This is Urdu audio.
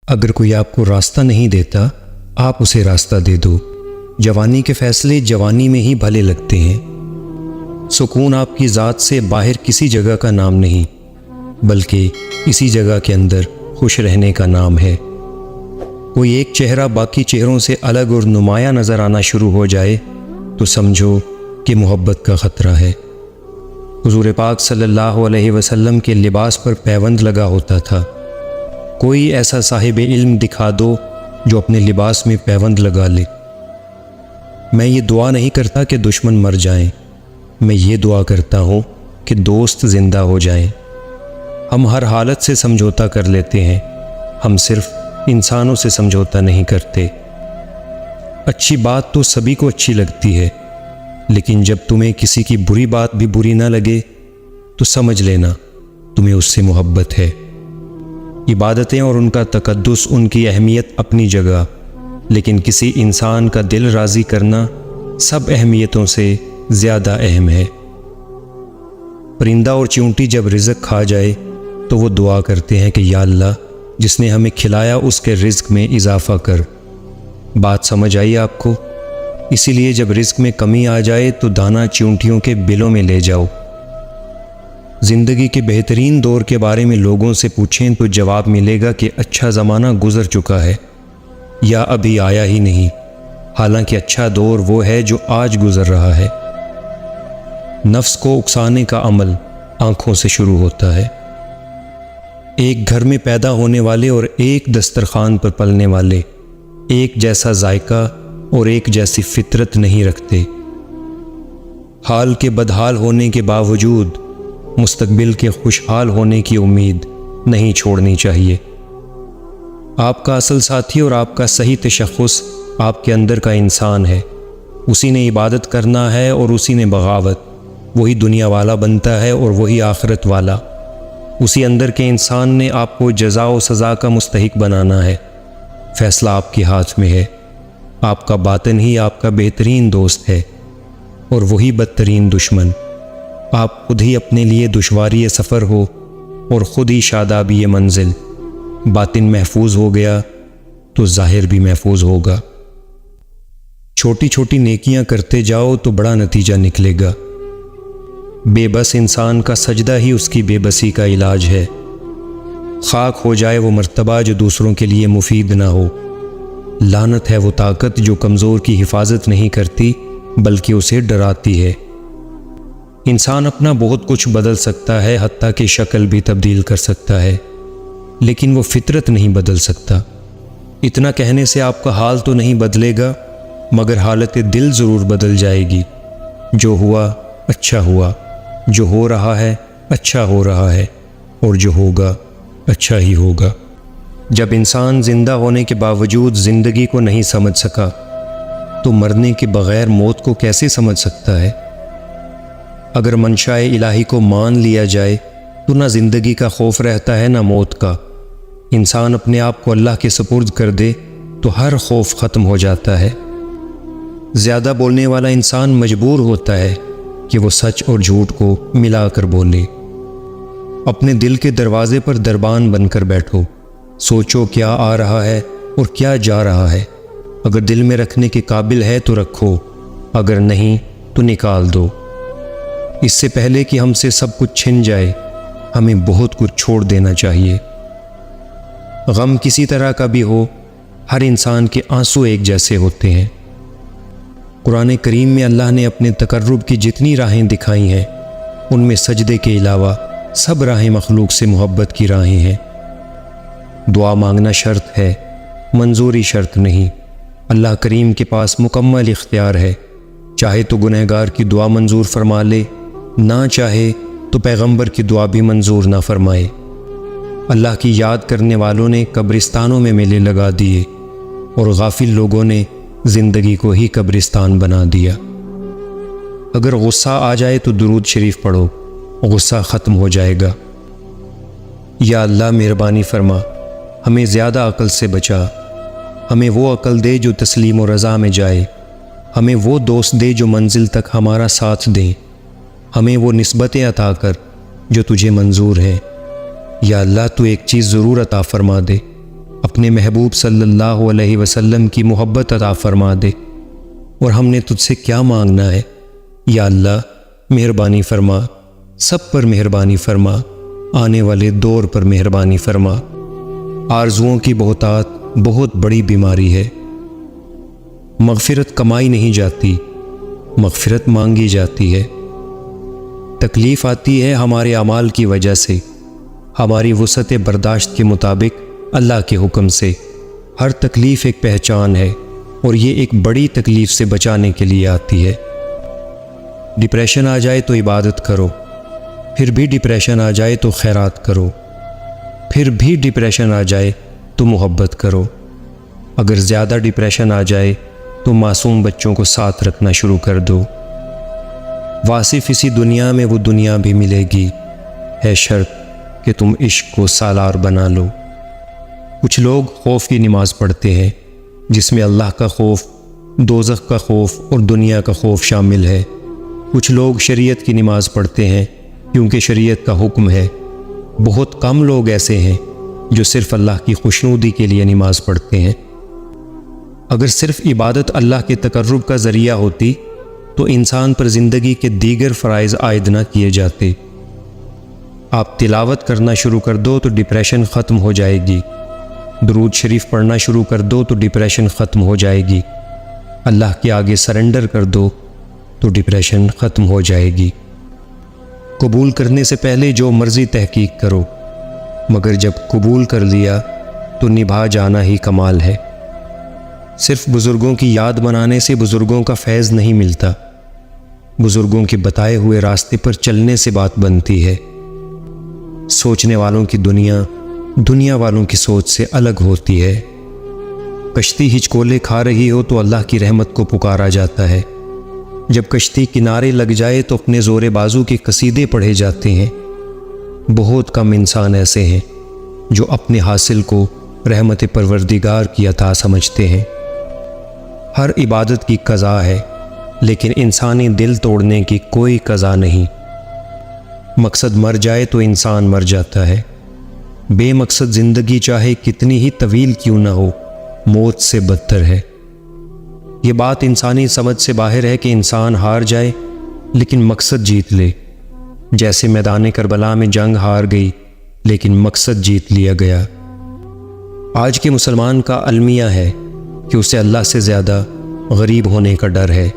اگر کوئی آپ کو راستہ نہیں دیتا، آپ اسے راستہ دے دو۔ جوانی کے فیصلے جوانی میں ہی بھلے لگتے ہیں۔ سکون آپ کی ذات سے باہر کسی جگہ کا نام نہیں، بلکہ اسی جگہ کے اندر خوش رہنے کا نام ہے۔ کوئی ایک چہرہ باقی چہروں سے الگ اور نمایاں نظر آنا شروع ہو جائے تو سمجھو کہ محبت کا خطرہ ہے۔ حضور پاک صلی اللہ علیہ وسلم کے لباس پر پیوند لگا ہوتا تھا۔ کوئی ایسا صاحب علم دکھا دو جو اپنے لباس میں پیوند لگا لے۔ میں یہ دعا نہیں کرتا کہ دشمن مر جائیں، میں یہ دعا کرتا ہوں کہ دوست زندہ ہو جائیں۔ ہم ہر حالت سے سمجھوتا کر لیتے ہیں، ہم صرف انسانوں سے سمجھوتا نہیں کرتے۔ اچھی بات تو سبھی کو اچھی لگتی ہے، لیکن جب تمہیں کسی کی بری بات بھی بری نہ لگے تو سمجھ لینا تمہیں اس سے محبت ہے۔ عبادتیں اور ان کا تقدس، ان کی اہمیت اپنی جگہ، لیکن کسی انسان کا دل راضی کرنا سب اہمیتوں سے زیادہ اہم ہے۔ پرندہ اور چیونٹی جب رزق کھا جائے تو وہ دعا کرتے ہیں کہ یا اللہ، جس نے ہمیں کھلایا اس کے رزق میں اضافہ کر۔ بات سمجھ آئی آپ کو؟ اسی لیے جب رزق میں کمی آ جائے تو دانہ چیونٹیوں کے بلوں میں لے جاؤ۔ زندگی کے بہترین دور کے بارے میں لوگوں سے پوچھیں تو جواب ملے گا کہ اچھا زمانہ گزر چکا ہے یا ابھی آیا ہی نہیں، حالانکہ اچھا دور وہ ہے جو آج گزر رہا ہے۔ نفس کو اکسانے کا عمل آنکھوں سے شروع ہوتا ہے۔ ایک گھر میں پیدا ہونے والے اور ایک دسترخوان پر پلنے والے ایک جیسا ذائقہ اور ایک جیسی فطرت نہیں رکھتے۔ حال کے بدحال ہونے کے باوجود مستقبل کے خوشحال ہونے کی امید نہیں چھوڑنی چاہیے۔ آپ کا اصل ساتھی اور آپ کا صحیح تشخص آپ کے اندر کا انسان ہے۔ اسی نے عبادت کرنا ہے اور اسی نے بغاوت۔ وہی دنیا والا بنتا ہے اور وہی آخرت والا۔ اسی اندر کے انسان نے آپ کو جزا و سزا کا مستحق بنانا ہے۔ فیصلہ آپ کے ہاتھ میں ہے۔ آپ کا باطن ہی آپ کا بہترین دوست ہے اور وہی بدترین دشمن۔ آپ خود ہی اپنے لیے دشواری سفر ہو اور خود ہی شادابی منزل۔ باطن محفوظ ہو گیا تو ظاہر بھی محفوظ ہوگا۔ چھوٹی چھوٹی نیکیاں کرتے جاؤ تو بڑا نتیجہ نکلے گا۔ بے بس انسان کا سجدہ ہی اس کی بے بسی کا علاج ہے۔ خاک ہو جائے وہ مرتبہ جو دوسروں کے لیے مفید نہ ہو۔ لعنت ہے وہ طاقت جو کمزور کی حفاظت نہیں کرتی بلکہ اسے ڈراتی ہے۔ انسان اپنا بہت کچھ بدل سکتا ہے، حتیٰ کہ شکل بھی تبدیل کر سکتا ہے، لیکن وہ فطرت نہیں بدل سکتا۔ اتنا کہنے سے آپ کا حال تو نہیں بدلے گا، مگر حالت دل ضرور بدل جائے گی۔ جو ہوا اچھا ہوا، جو ہو رہا ہے اچھا ہو رہا ہے، اور جو ہوگا اچھا ہی ہوگا۔ جب انسان زندہ ہونے کے باوجود زندگی کو نہیں سمجھ سکا تو مرنے کے بغیر موت کو کیسے سمجھ سکتا ہے؟ اگر منشاء الہی کو مان لیا جائے تو نہ زندگی کا خوف رہتا ہے نہ موت کا۔ انسان اپنے آپ کو اللہ کے سپرد کر دے تو ہر خوف ختم ہو جاتا ہے۔ زیادہ بولنے والا انسان مجبور ہوتا ہے کہ وہ سچ اور جھوٹ کو ملا کر بولے۔ اپنے دل کے دروازے پر دربان بن کر بیٹھو۔ سوچو کیا آ رہا ہے اور کیا جا رہا ہے۔ اگر دل میں رکھنے کے قابل ہے تو رکھو، اگر نہیں تو نکال دو۔ اس سے پہلے کہ ہم سے سب کچھ چھن جائے، ہمیں بہت کچھ چھوڑ دینا چاہیے۔ غم کسی طرح کا بھی ہو، ہر انسان کے آنسو ایک جیسے ہوتے ہیں۔ قرآن کریم میں اللہ نے اپنے تقرب کی جتنی راہیں دکھائی ہیں، ان میں سجدے کے علاوہ سب راہیں مخلوق سے محبت کی راہیں ہیں۔ دعا مانگنا شرط ہے، منظوری شرط نہیں۔ اللہ کریم کے پاس مکمل اختیار ہے، چاہے تو گنہگار کی دعا منظور فرما لے، نہ چاہے تو پیغمبر کی دعا بھی منظور نہ فرمائے۔ اللہ کی یاد کرنے والوں نے قبرستانوں میں میلے لگا دیے اور غافل لوگوں نے زندگی کو ہی قبرستان بنا دیا۔ اگر غصہ آ جائے تو درود شریف پڑھو، غصہ ختم ہو جائے گا۔ یا اللہ مہربانی فرما، ہمیں زیادہ عقل سے بچا، ہمیں وہ عقل دے جو تسلیم و رضا میں جائے، ہمیں وہ دوست دے جو منزل تک ہمارا ساتھ دیں، ہمیں وہ نسبتیں عطا کر جو تجھے منظور ہیں۔ یا اللہ تو ایک چیز ضرور عطا فرما دے، اپنے محبوب صلی اللہ علیہ وسلم کی محبت عطا فرما دے۔ اور ہم نے تجھ سے کیا مانگنا ہے؟ یا اللہ مہربانی فرما، سب پر مہربانی فرما، آنے والے دور پر مہربانی فرما۔ آرزوؤں کی بہتات بہت بڑی بیماری ہے۔ مغفرت کمائی نہیں جاتی، مغفرت مانگی جاتی ہے۔ تکلیف آتی ہے ہمارے اعمال کی وجہ سے، ہماری وسعت برداشت کے مطابق اللہ کے حکم سے۔ ہر تکلیف ایک پہچان ہے، اور یہ ایک بڑی تکلیف سے بچانے کے لیے آتی ہے۔ ڈپریشن آ جائے تو عبادت کرو، پھر بھی ڈپریشن آ جائے تو خیرات کرو، پھر بھی ڈپریشن آ جائے تو محبت کرو۔ اگر زیادہ ڈپریشن آ جائے تو معصوم بچوں کو ساتھ رکھنا شروع کر دو۔ واصف اسی دنیا میں وہ دنیا بھی ملے گی، ہے شرط کہ تم عشق کو سالار بنا لو۔ کچھ لوگ خوف کی نماز پڑھتے ہیں جس میں اللہ کا خوف، دوزخ کا خوف اور دنیا کا خوف شامل ہے۔ کچھ لوگ شریعت کی نماز پڑھتے ہیں کیونکہ شریعت کا حکم ہے۔ بہت کم لوگ ایسے ہیں جو صرف اللہ کی خوشنودی کے لیے نماز پڑھتے ہیں۔ اگر صرف عبادت اللہ کے تقرب کا ذریعہ ہوتی تو انسان پر زندگی کے دیگر فرائض عائد نہ کیے جاتے۔ آپ تلاوت کرنا شروع کر دو تو ڈپریشن ختم ہو جائے گی، درود شریف پڑھنا شروع کر دو تو ڈپریشن ختم ہو جائے گی، اللہ کے آگے سرنڈر کر دو تو ڈپریشن ختم ہو جائے گی۔ قبول کرنے سے پہلے جو مرضی تحقیق کرو، مگر جب قبول کر لیا تو نبھا جانا ہی کمال ہے۔ صرف بزرگوں کی یاد بنانے سے بزرگوں کا فیض نہیں ملتا، بزرگوں کے بتائے ہوئے راستے پر چلنے سے بات بنتی ہے۔ سوچنے والوں کی دنیا دنیا والوں کی سوچ سے الگ ہوتی ہے۔ کشتی ہچکولے کھا رہی ہو تو اللہ کی رحمت کو پکارا جاتا ہے، جب کشتی کنارے لگ جائے تو اپنے زور بازو کے قصیدے پڑھے جاتے ہیں۔ بہت کم انسان ایسے ہیں جو اپنے حاصل کو رحمت پروردگار کی عطا سمجھتے ہیں۔ ہر عبادت کی قضا ہے، لیکن انسانی دل توڑنے کی کوئی قضا نہیں۔ مقصد مر جائے تو انسان مر جاتا ہے۔ بے مقصد زندگی چاہے کتنی ہی طویل کیوں نہ ہو، موت سے بدتر ہے۔ یہ بات انسانی سمجھ سے باہر ہے کہ انسان ہار جائے لیکن مقصد جیت لے، جیسے میدان کربلا میں جنگ ہار گئی لیکن مقصد جیت لیا گیا۔ آج کے مسلمان کا المیہ ہے کہ اسے اللہ سے زیادہ غریب ہونے کا ڈر ہے۔